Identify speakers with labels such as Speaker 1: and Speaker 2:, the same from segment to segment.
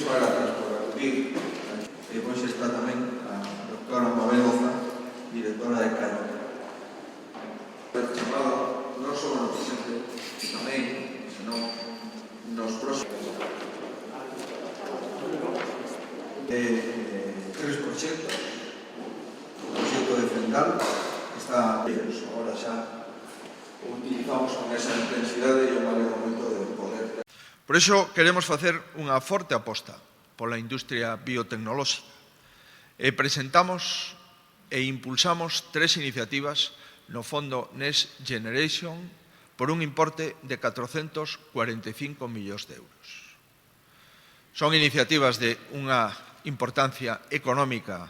Speaker 1: muchas gracias por acudir. Pois está tamén a doctora Mabel Goza, directora de CAE. Chamado non só no presente, tamén, senón nos próximos. Tres proxectos. O proxecto de Fendal está agora xa utilizamos con esa intensidade e eu me alegro moito de poder.
Speaker 2: Por iso queremos facer unha forte aposta pola industria biotecnolóxica e presentamos e impulsamos tres iniciativas no Fondo Next Generation por un importe de 445 millóns de euros. Son iniciativas de unha importancia económica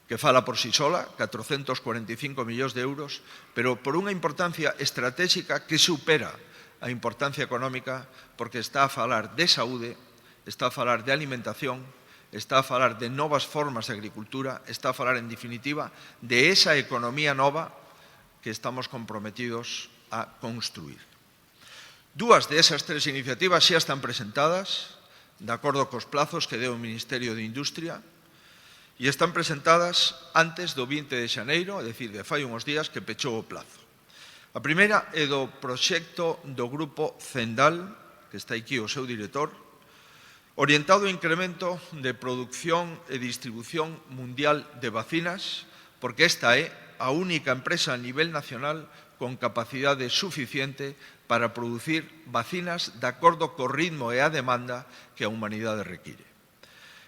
Speaker 2: que fala por sí sola, 445 millóns de euros, pero por unha importancia estratégica que supera a importancia económica porque está a falar de saúde, está a falar de alimentación, está a falar de novas formas de agricultura, está a falar, en definitiva, de esa economía nova que estamos comprometidos a construir. Dúas de esas tres iniciativas xa están presentadas, de acordo cos plazos que deu o Ministerio de Industria, e están presentadas antes do 20 de xaneiro, é dicir, de fai uns días que pechou o plazo. A primeira é do proxecto do Grupo Cendal, que está aquí o seu director, orientado ao incremento de produción e distribución mundial de vacinas, porque esta é a única empresa a nivel nacional con capacidade suficiente para producir vacinas de acordo co ritmo e a demanda que a humanidade require.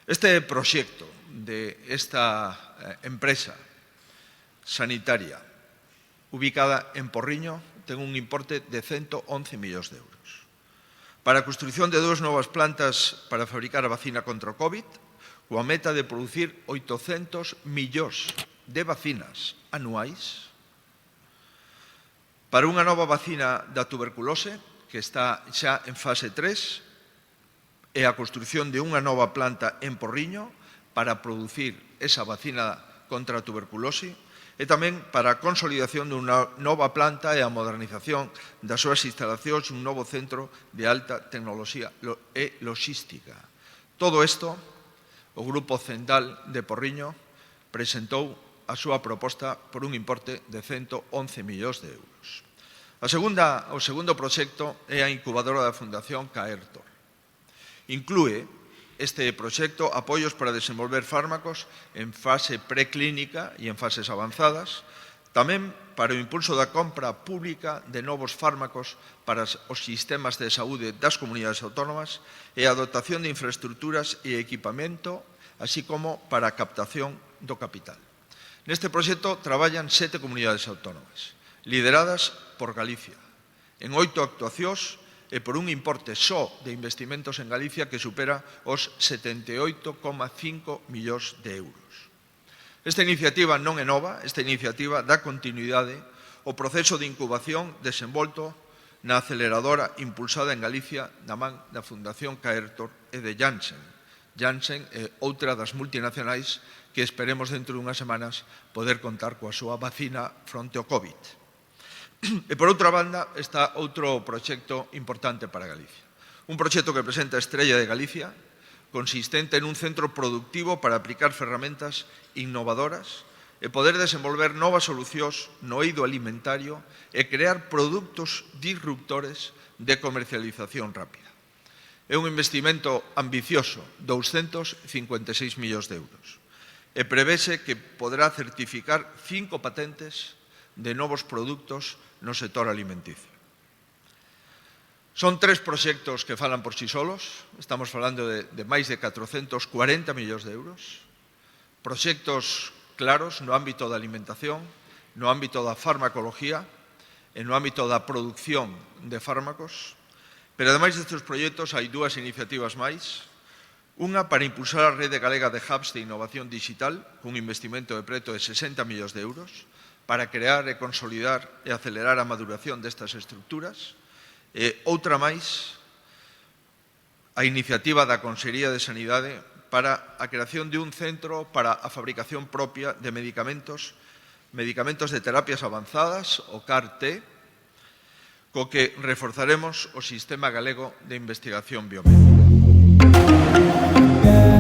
Speaker 2: Este proxecto de esta empresa sanitaria ubicada en Porriño ten un importe de 111 millóns de euros. Para a construción de dúas novas plantas para fabricar a vacina contra o COVID, coa meta de producir 800 millóns de vacinas anuais, para unha nova vacina da tuberculose, que está xa en fase 3, e a construción de unha nova planta en Porriño para producir esa vacina contra a tuberculose, e tamén para a consolidación dunha nova planta e a modernización das súas instalacións, un novo centro de alta tecnoloxía e logística. Todo isto, o Grupo Cendal de Porriño presentou a súa proposta por un importe de 111 millóns de euros. O segundo proxecto é a incubadora da Fundación Caertor. Inclúe este proxecto apoios para desenvolver fármacos en fase preclínica e en fases avanzadas, tamén para o impulso da compra pública de novos fármacos para os sistemas de saúde das comunidades autónomas e a dotación de infraestructuras e equipamento, así como para a captación do capital. Neste proxecto traballan 7 comunidades autónomas, lideradas por Galicia, en 8 actuacións e por un importe só de investimentos en Galicia que supera os 78,5 millóns de euros. Esta iniciativa non é nova, esta iniciativa dá continuidade ao proceso de incubación desenvolto na aceleradora impulsada en Galicia na man da Fundación Caertor e de Janssen. Janssen é outra das multinacionais que esperemos dentro de unhas semanas poder contar coa súa vacina fronte ao COVID. E, por outra banda, está outro proxecto importante para Galicia. Un proxecto que presenta a Estrella de Galicia, consistente en un centro productivo para aplicar ferramentas innovadoras e poder desenvolver novas solucións no eido alimentario e crear produtos disruptores de comercialización rápida. É un investimento ambicioso, 256 millóns de euros, e prevese que poderá certificar 5 patentes de novos produtos no sector alimenticio. Son 3 proxectos que falan por sí solos, estamos falando de máis de 440 millóns de euros, proxectos claros no ámbito da alimentación, no ámbito da farmacología e no ámbito da produción de fármacos, pero ademais destes proxectos hai 2 iniciativas máis, unha para impulsar a rede galega de hubs de innovación digital cun investimento de preto de 60 millóns de euros, para crear e consolidar e acelerar a maduración destas estructuras. E outra máis, a iniciativa da Consellería de Sanidade para a creación de un centro para a fabricación propia de medicamentos de terapias avanzadas, o CAR-T, co que reforzaremos o sistema galego de investigación biomédica.
Speaker 3: again.